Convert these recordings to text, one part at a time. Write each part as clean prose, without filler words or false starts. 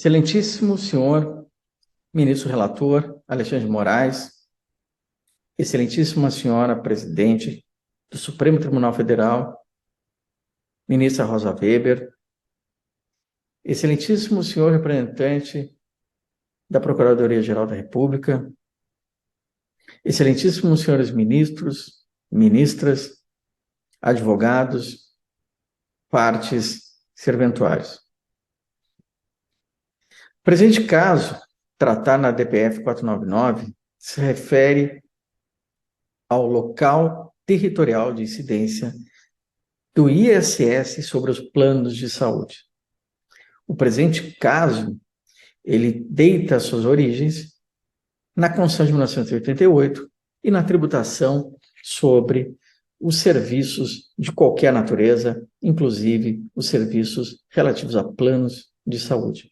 Excelentíssimo senhor ministro relator Alexandre de Moraes, excelentíssima senhora presidente do Supremo Tribunal Federal, ministra Rosa Weber, excelentíssimo senhor representante da Procuradoria-Geral da República, excelentíssimos senhores ministros, ministras, advogados, partes serventuários. O presente caso, tratado na DPF 499, se refere ao local territorial de incidência do ISS sobre os planos de saúde. O presente caso, ele deita suas origens na Constituição de 1988 e na tributação sobre os serviços de qualquer natureza, inclusive os serviços relativos a planos de saúde.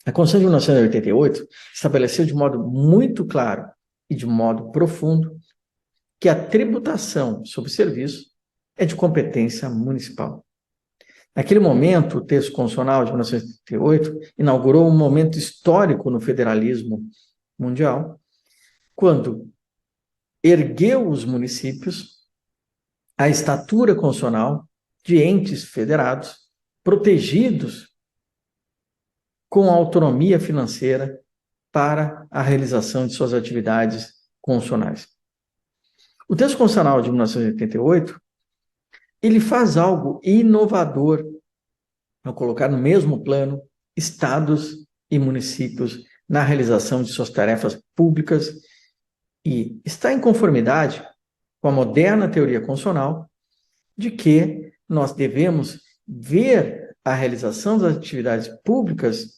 A Constituição de 1988 estabeleceu de modo muito claro e de modo profundo que a tributação sobre serviço é de competência municipal. Naquele momento, o texto constitucional de 1988 inaugurou um momento histórico no federalismo mundial, quando ergueu os municípios à estatura constitucional de entes federados, protegidos com autonomia financeira para a realização de suas atividades constitucionais. O texto constitucional de 1988, ele faz algo inovador ao colocar no mesmo plano estados e municípios na realização de suas tarefas públicas e está em conformidade com a moderna teoria constitucional de que nós devemos ver a realização das atividades públicas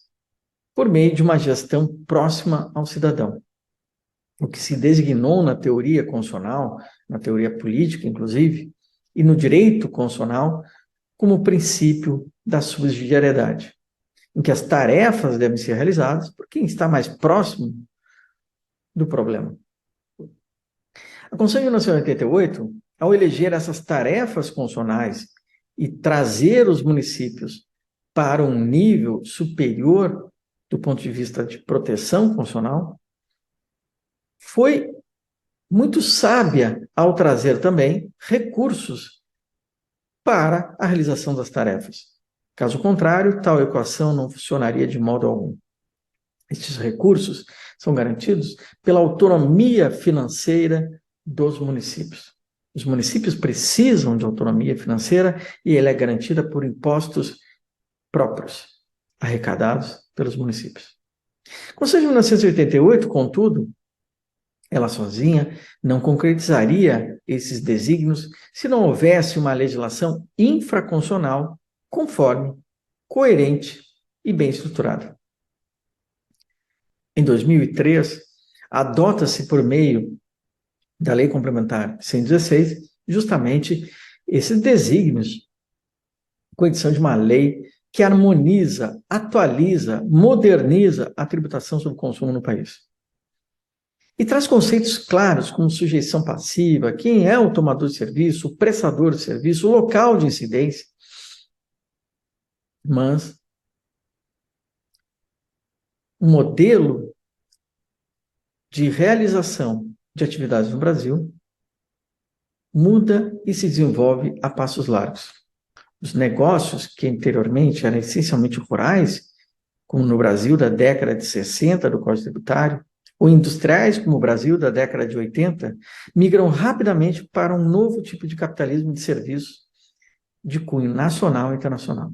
por meio de uma gestão próxima ao cidadão. O que se designou na teoria constitucional, na teoria política, inclusive, e no direito constitucional, como o princípio da subsidiariedade, em que as tarefas devem ser realizadas por quem está mais próximo do problema. A Constituição de 1988, ao eleger essas tarefas constitucionais e trazer os municípios para um nível superior do ponto de vista de proteção constitucional, foi muito sábia ao trazer também recursos para a realização das tarefas. Caso contrário, tal equação não funcionaria de modo algum. Estes recursos são garantidos pela autonomia financeira dos municípios. Os municípios precisam de autonomia financeira e ela é garantida por impostos próprios, arrecadados pelos municípios. A Constituição de 1988, contudo, ela sozinha não concretizaria esses desígnios se não houvesse uma legislação infraconstitucional conforme, coerente e bem estruturada. Em 2003, adota-se por meio da Lei Complementar 116 justamente esses desígnios com a edição de uma lei que harmoniza, atualiza, moderniza a tributação sobre o consumo no país. E traz conceitos claros como sujeição passiva, quem é o tomador de serviço, o prestador de serviço, o local de incidência. Mas um modelo de realização de atividades no Brasil muda e se desenvolve a passos largos. Os negócios que anteriormente eram essencialmente rurais, como no Brasil da década de 60 do Código Tributário, ou industriais, como o Brasil da década de 80, migram rapidamente para um novo tipo de capitalismo de serviços de cunho nacional e internacional.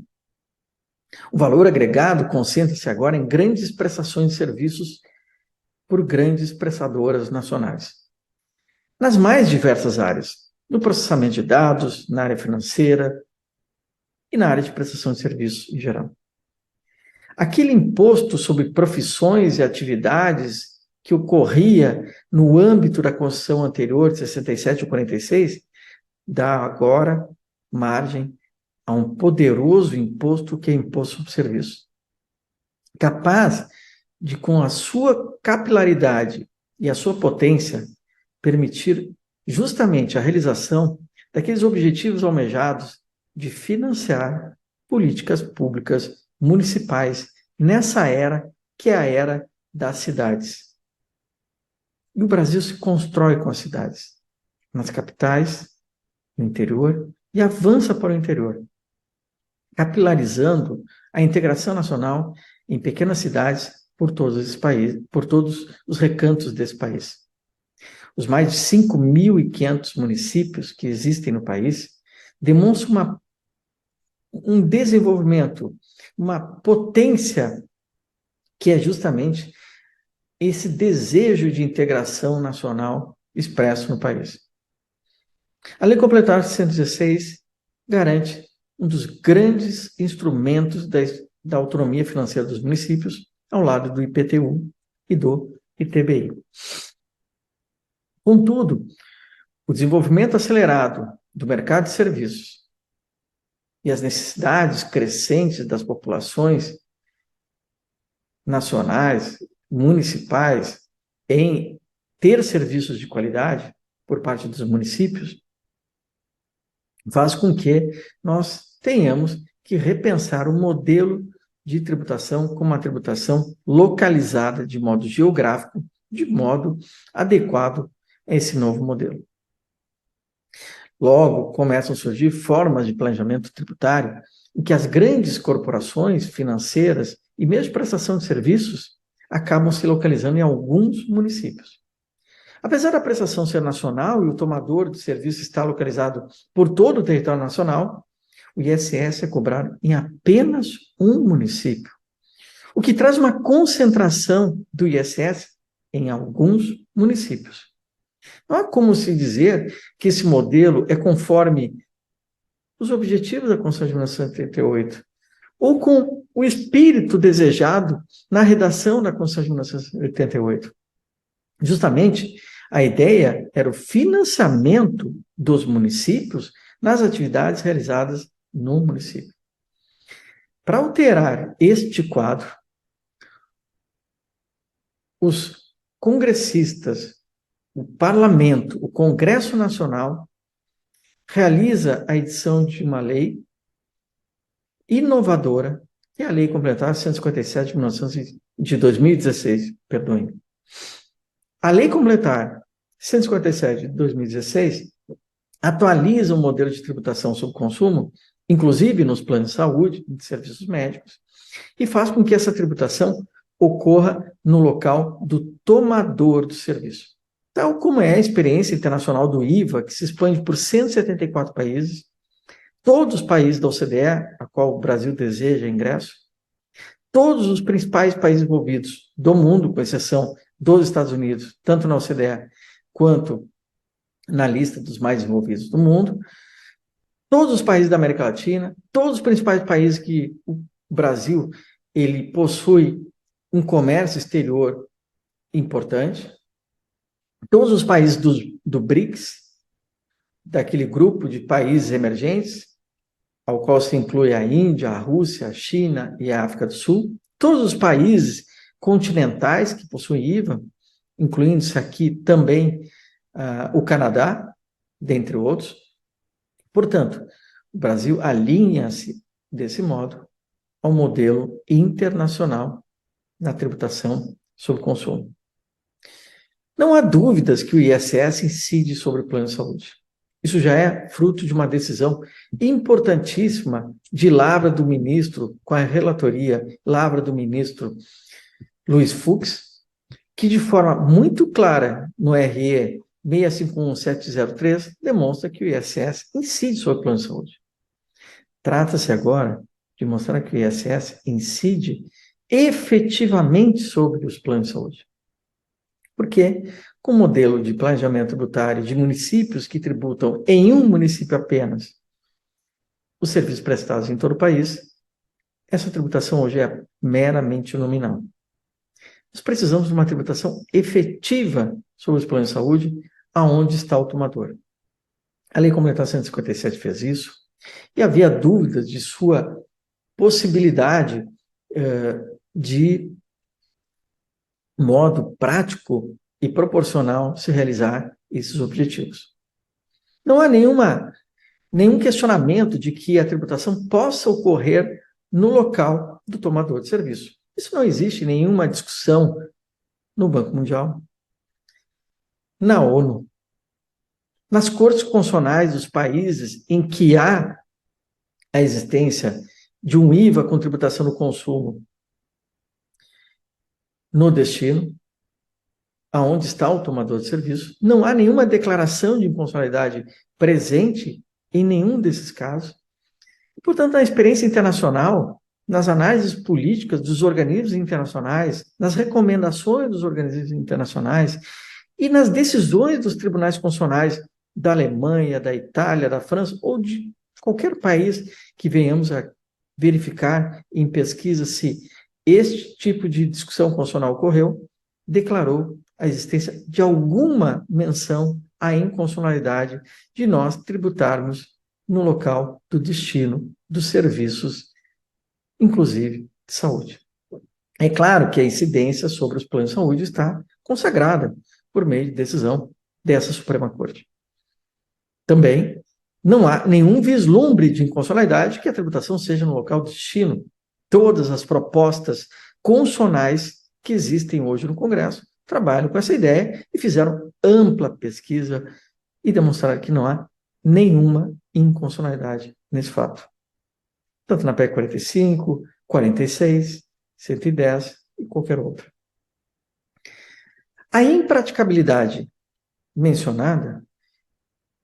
O valor agregado concentra-se agora em grandes prestações de serviços por grandes prestadoras nacionais, nas mais diversas áreas, no processamento de dados, na área financeira e na área de prestação de serviços em geral. Aquele imposto sobre profissões e atividades que ocorria no âmbito da Constituição anterior, de 67 ou 46, dá agora margem a um poderoso imposto que é imposto sobre serviço, capaz de, com a sua capilaridade e a sua potência, permitir justamente a realização daqueles objetivos almejados de financiar políticas públicas municipais nessa era que é a era das cidades. E o Brasil se constrói com as cidades, nas capitais, no interior, e avança para o interior, capilarizando a integração nacional em pequenas cidades por todos esses países, por todos os recantos desse país. Os mais de 5.500 municípios que existem no país demonstram um desenvolvimento, uma potência que é justamente esse desejo de integração nacional expresso no país. A Lei Complementar 116 garante um dos grandes instrumentos da autonomia financeira dos municípios, ao lado do IPTU e do ITBI. Contudo, o desenvolvimento acelerado do mercado de serviços e as necessidades crescentes das populações nacionais, municipais, em ter serviços de qualidade por parte dos municípios, faz com que nós tenhamos que repensar o modelo de tributação como uma tributação localizada de modo geográfico, de modo adequado a esse novo modelo. Logo, começam a surgir formas de planejamento tributário em que as grandes corporações financeiras e mesmo prestação de serviços acabam se localizando em alguns municípios. Apesar da prestação ser nacional e o tomador de serviço estar localizado por todo o território nacional, o ISS é cobrado em apenas um município, o que traz uma concentração do ISS em alguns municípios. Não há como se dizer que esse modelo é conforme os objetivos da Constituição de 1988, ou com o espírito desejado na redação da Constituição de 1988. Justamente, a ideia era o financiamento dos municípios nas atividades realizadas no município. Para alterar este quadro, os congressistas, o parlamento, o Congresso Nacional, realiza a edição de uma lei inovadora, que é a Lei Complementar 157 de 2016, perdoem. A Lei Complementar 157 de 2016 atualiza o modelo de tributação sobre consumo, inclusive nos planos de saúde, de serviços médicos, e faz com que essa tributação ocorra no local do tomador do serviço. Tal como é a experiência internacional do IVA, que se expande por 174 países, todos os países da OCDE, a qual o Brasil deseja ingresso, todos os principais países envolvidos do mundo, com exceção dos Estados Unidos, tanto na OCDE quanto na lista dos mais desenvolvidos do mundo, todos os países da América Latina, todos os principais países que o Brasil ele possui um comércio exterior importante, todos os países do BRICS, daquele grupo de países emergentes, ao qual se inclui a Índia, a Rússia, a China e a África do Sul, todos os países continentais que possuem IVA, incluindo-se aqui também o Canadá, dentre outros. Portanto, o Brasil alinha-se, desse modo, ao modelo internacional na tributação sobre consumo. Não há dúvidas que o ISS incide sobre o plano de saúde. Isso já é fruto de uma decisão importantíssima de lavra do ministro, com a relatoria lavra do ministro Luiz Fux, que de forma muito clara no RE 651703 demonstra que o ISS incide sobre o plano de saúde. Trata-se agora de mostrar que o ISS incide efetivamente sobre os planos de saúde. Porque, com o modelo de planejamento tributário de municípios que tributam em um município apenas os serviços prestados em todo o país, essa tributação hoje é meramente nominal. Nós precisamos de uma tributação efetiva sobre os planos de saúde, aonde está o tomador. A Lei Complementar 157 fez isso, e havia dúvidas de sua possibilidade de modo prático e proporcional se realizar esses objetivos. Não há nenhum questionamento de que a tributação possa ocorrer no local do tomador de serviço. Isso não existe nenhuma discussão no Banco Mundial, na ONU, nas cortes constitucionais dos países em que há a existência de um IVA com tributação no consumo no destino, aonde está o tomador de serviço, não há nenhuma declaração de inconstitucionalidade presente em nenhum desses casos. Portanto, na experiência internacional, nas análises políticas dos organismos internacionais, nas recomendações dos organismos internacionais e nas decisões dos tribunais constitucionais da Alemanha, da Itália, da França ou de qualquer país que venhamos a verificar em pesquisa se este tipo de discussão constitucional ocorreu, declarou a existência de alguma menção à inconstitucionalidade de nós tributarmos no local do destino dos serviços, inclusive de saúde. É claro que a incidência sobre os planos de saúde está consagrada por meio de decisão dessa Suprema Corte. Também não há nenhum vislumbre de inconstitucionalidade que a tributação seja no local de destino. Todas as propostas constitucionais que existem hoje no Congresso trabalham com essa ideia e fizeram ampla pesquisa e demonstraram que não há nenhuma inconstitucionalidade nesse fato. Tanto na PEC 45, 46, 110 e qualquer outra. A impraticabilidade mencionada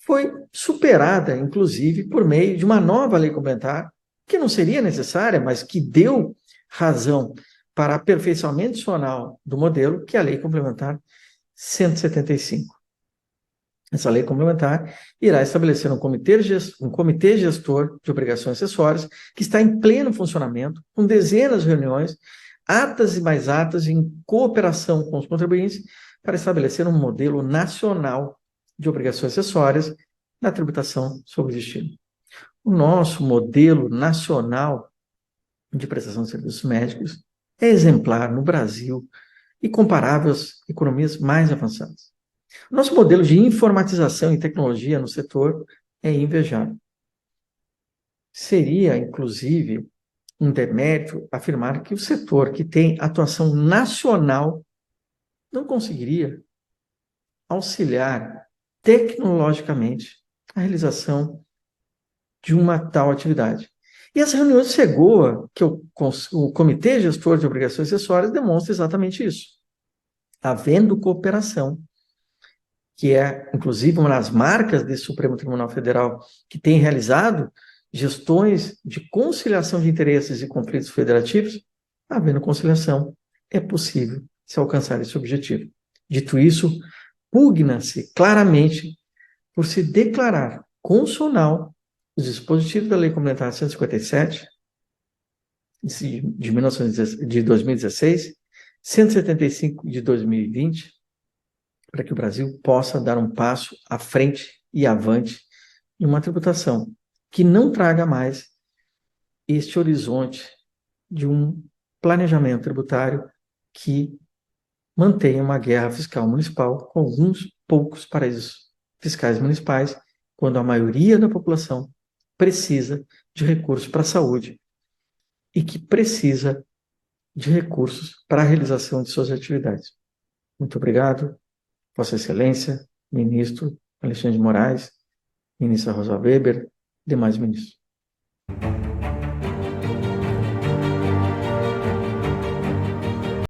foi superada, inclusive, por meio de uma nova lei complementar, que não seria necessária, mas que deu razão para aperfeiçoamento adicional do modelo, que é a Lei Complementar 175. Essa lei complementar irá estabelecer um comitê gestor de obrigações acessórias que está em pleno funcionamento, com dezenas de reuniões, atas e mais atas em cooperação com os contribuintes, para estabelecer um modelo nacional de obrigações acessórias na tributação sobre o destino. O nosso modelo nacional de prestação de serviços médicos é exemplar no Brasil e comparável às economias mais avançadas. Nosso modelo de informatização e tecnologia no setor é invejável. Seria, inclusive, um demérito afirmar que o setor que tem atuação nacional não conseguiria auxiliar tecnologicamente a realização de uma tal atividade. E as reuniões de SEGOA, que o Comitê Gestor de Obrigações Acessórias, demonstra exatamente isso. Havendo cooperação, que é, inclusive, uma das marcas desse Supremo Tribunal Federal, que tem realizado gestões de conciliação de interesses e conflitos federativos, havendo conciliação, é possível se alcançar esse objetivo. Dito isso, pugna-se claramente por se declarar constitucional os dispositivos da Lei Complementar 157, de 2016, 175 de 2020, para que o Brasil possa dar um passo à frente e avante em uma tributação que não traga mais este horizonte de um planejamento tributário que mantenha uma guerra fiscal municipal com alguns poucos paraísos fiscais municipais, quando a maioria da população precisa de recursos para a saúde e que precisa de recursos para a realização de suas atividades. Muito obrigado, Vossa Excelência, Ministro Alexandre de Moraes, Ministra Rosa Weber, demais ministros.